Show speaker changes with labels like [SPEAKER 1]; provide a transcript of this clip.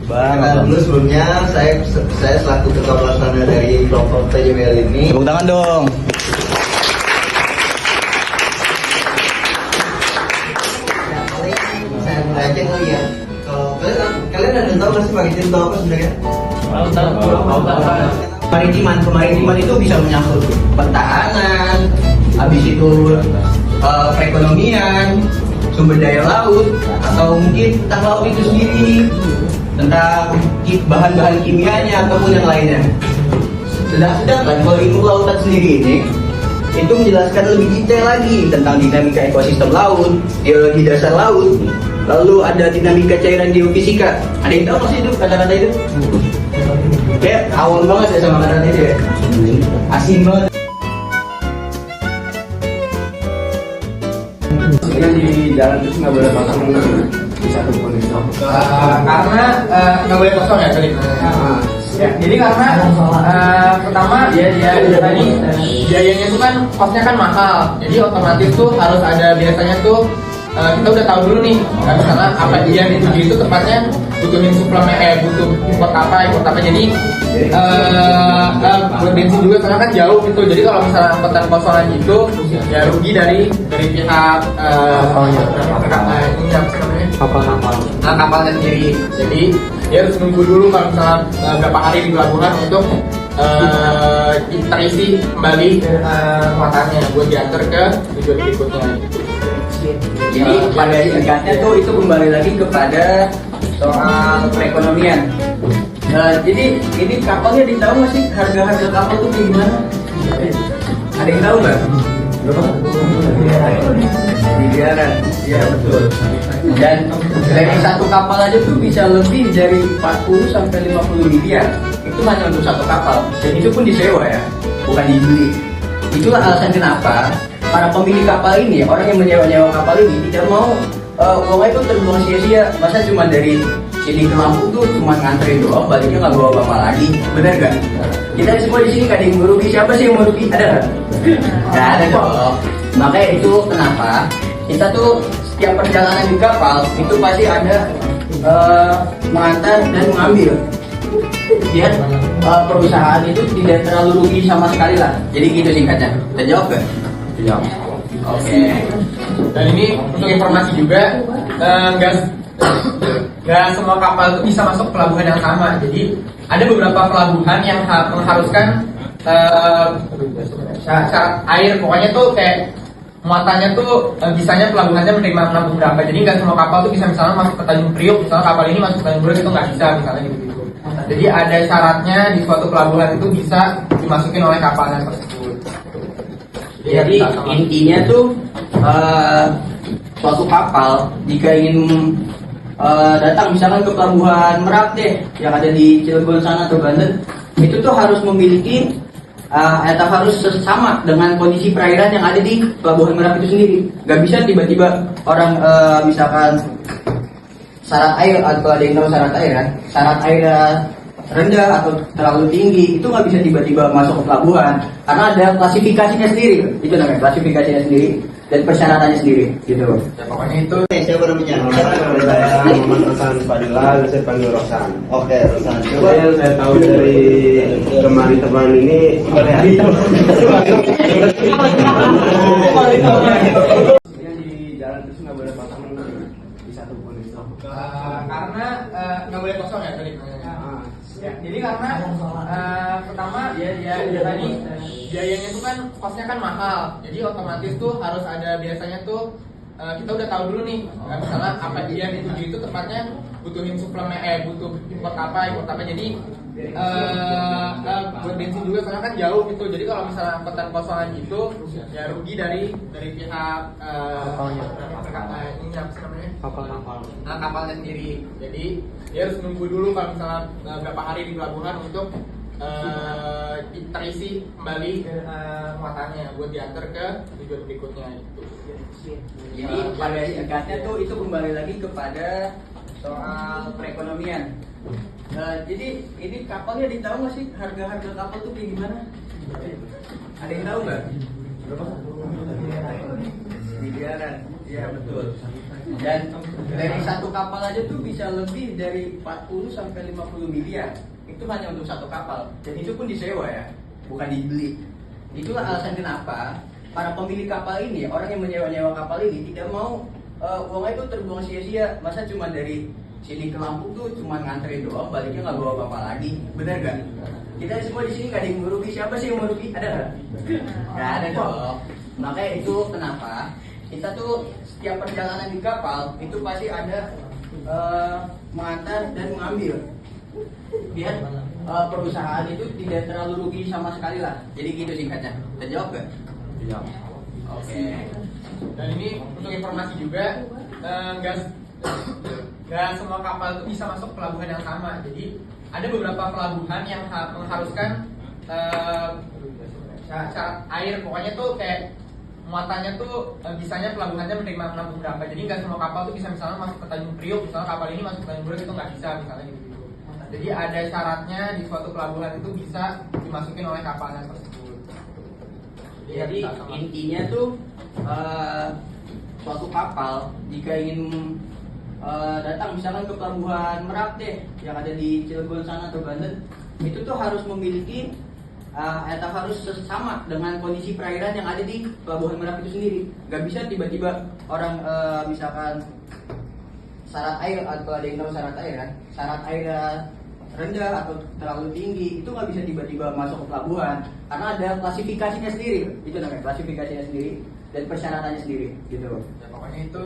[SPEAKER 1] Bang, dulu sebelumnya saya selaku ketua pelaksana dari kelompok PJBL ini.
[SPEAKER 2] Tepuk tangan dong.
[SPEAKER 1] Saya mulai aja kali ya. Kalau kalian ada tahu nggak sih maritim itu apa sebenarnya? Kemaritiman itu bisa menyangkut pertahanan, habis itu perekonomian, sumber daya laut, atau mungkin tentang laut itu sendiri, tentang bahan-bahan kimianya ataupun yang lainnya. Sedangkan kalau ilmu kelautan sendiri ini itu menjelaskan lebih detail lagi tentang dinamika ekosistem laut, geologi dasar laut, lalu ada dinamika cairan geofisika. Ada yang tahu nggak sih itu kata-kata itu? Kayak awal banget ya sama kata-kata itu ya. Asing banget.
[SPEAKER 3] Di jalan terus nggak boleh pasang di satu pun itu.
[SPEAKER 4] Karena nggak boleh kosong ya tadi. Ya, jadi karena pertama tadi biayanya itu kan kosnya kan mahal, jadi otomatis tuh harus ada biasanya tuh kita udah tahu dulu nih, misalnya apa dia itu tepatnya butuhin suplemen, butuh import apa, jadi buat bensin juga karena kan jauh gitu. Jadi kalau misalnya angkutan kosongan gitu ya rugi dari pihak kapalnya sendiri. Jadi dia harus nunggu dulu kalau misalnya berapa hari di pelabuhan untuk terisi kembali muatannya buat diantar ke tujuan berikutnya.
[SPEAKER 2] Jadi pada singkatnya tuh itu kembali lagi kepada soal perekonomian. Jadi ini kapalnya ditahu nggak sih harga kapal tuh gimana? Ada yang tahu nggak? Miliaran, ya betul. Dan dari satu kapal aja tuh bisa lebih dari 40 sampai 50 miliar. Itu hanya untuk satu kapal. Dan itu pun disewa ya, bukan dibeli. Itulah alasan kenapa para pemilik kapal ini, orang yang menyewa kapal ini tidak mau uangnya itu terbuang sia-sia. Masa cuma dari sini ke Lampung tuh cuma nganterin doang, baliknya nggak bawa apa-apa lagi, bener gak? Kita semua di sini gak ada yang merugi. Siapa sih yang merugi? Ada nggak? Nggak ada dong. Makanya itu kenapa kita tuh setiap perjalanan di kapal itu pasti ada mengantar dan mengambil. Biar perusahaan itu tidak terlalu rugi sama sekali lah. Jadi gitu singkatnya. Kita jawab gak? Jawab. Oke.
[SPEAKER 4] Dan ini untuk informasi juga, nggak semua kapal itu bisa masuk pelabuhan yang sama. Jadi ada beberapa pelabuhan yang mengharuskan syarat air, pokoknya tuh kayak muatannya tuh bisanya pelabuhannya menerima menampung berapa. Jadi nggak semua kapal tuh bisa misalnya masuk ke Tanjung Priok, misalnya kapal ini masuk ke Tanjung Priok itu nggak bisa misalnya gitu. Jadi ada syaratnya di suatu pelabuhan itu bisa dimasukin oleh kapalnya tersebut.
[SPEAKER 2] Jadi intinya tuh suatu kapal jika ingin datang misalkan ke pelabuhan Merak deh yang ada di Cilegon sana atau Banten, itu tuh harus memiliki atau harus sama dengan kondisi perairan yang ada di pelabuhan Merak itu sendiri. Gak bisa tiba-tiba orang misalkan syarat air, atau ada yang tahu syarat air kan, syarat air rendah atau terlalu tinggi, itu nggak bisa tiba-tiba masuk ke pelabuhan karena ada klasifikasinya sendiri. Itu namanya klasifikasinya sendiri dan persyaratannya sendiri gitu.
[SPEAKER 4] Ya, pokoknya itu.
[SPEAKER 1] Siapa namanya?
[SPEAKER 3] Saya Muhammad Rosan Fadila, saya panggil Rosan.
[SPEAKER 1] Oke, Rosan.
[SPEAKER 3] Coba yang saya tahu dari teman-teman ini
[SPEAKER 1] Yang
[SPEAKER 3] di jalan terus nggak boleh pasang di satu pun itu.
[SPEAKER 4] Karena nggak boleh kosong ya tadi. Ya, jadi karena pertama tadi biayanya itu kan kosnya kan mahal, jadi otomatis tuh harus ada biasanya tuh kita udah tahu dulu nih, misalnya apa dia itu tepatnya butuhin suplemen, butuh import apa, jadi buat bensin juga karena kan jauh gitu. Jadi kalau misalnya angkutan kosongan gitu ya rugi dari pihak kapalnya. Ini apa sih namanya? Kapalnya sendiri. Jadi dia harus nunggu dulu kalau misalnya berapa hari di pelabuhan untuk terisi kembali muatannya buat diantar ke tujuan berikutnya itu.
[SPEAKER 2] Jadi pada singkatnya tuh itu kembali lagi kepada soal perekonomian. Jadi ini kapalnya ditahu nggak sih harga kapal tuh kayak gimana? Ada yang tahu nggak? Miliaran, ya betul. Dan dari satu kapal aja tuh bisa lebih dari 40 sampai 50 miliar. Itu hanya untuk satu kapal. Dan itu pun disewa ya, bukan dibeli. Itulah alasan kenapa para pemilik kapal ini, orang yang menyewa-nyewa kapal ini tidak mau uangnya itu terbuang sia-sia. Masa cuma dari sini ke Lampung tuh cuma nganterin doang, baliknya nggak bawa apa-apa lagi, bener gak? Kita semua di sini nggak ada yang merugi. Siapa sih yang merugi? Ada nggak? Nggak ada dong. Makanya itu kenapa kita tuh setiap perjalanan di kapal itu pasti ada mengantar dan mengambil, biar perusahaan itu tidak terlalu rugi sama sekali lah. Jadi gitu singkatnya. Terjawab gak? Terjawab. Oke.
[SPEAKER 4] Dan ini untuk informasi juga, nggak semua kapal itu bisa masuk pelabuhan yang sama. Jadi ada beberapa pelabuhan yang mengharuskan syarat air, pokoknya tuh kayak muatannya tuh bisanya pelabuhannya menerima menampung berapa. Jadi nggak semua kapal tuh bisa misalnya masuk ke Tanjung Priok, misalnya kapal ini masuk ke Tanjung Priok itu nggak bisa misalnya gitu. Jadi ada syaratnya di suatu pelabuhan itu bisa dimasukin oleh kapalnya tersebut.
[SPEAKER 2] Jadi intinya tuh suatu kapal jika ingin datang misalkan ke pelabuhan Merak deh yang ada di Cilegon sana atau Banten, itu tuh harus memiliki atau harus sama dengan kondisi perairan yang ada di pelabuhan Merak itu sendiri. Gak bisa tiba-tiba orang misalkan syarat air, atau ada yang tahu syarat air kan, syarat air rendah atau terlalu tinggi, itu nggak bisa tiba-tiba masuk ke pelabuhan karena ada klasifikasinya sendiri. Itu namanya klasifikasinya sendiri dan persyaratannya sendiri gitu.
[SPEAKER 4] Ya, pokoknya itu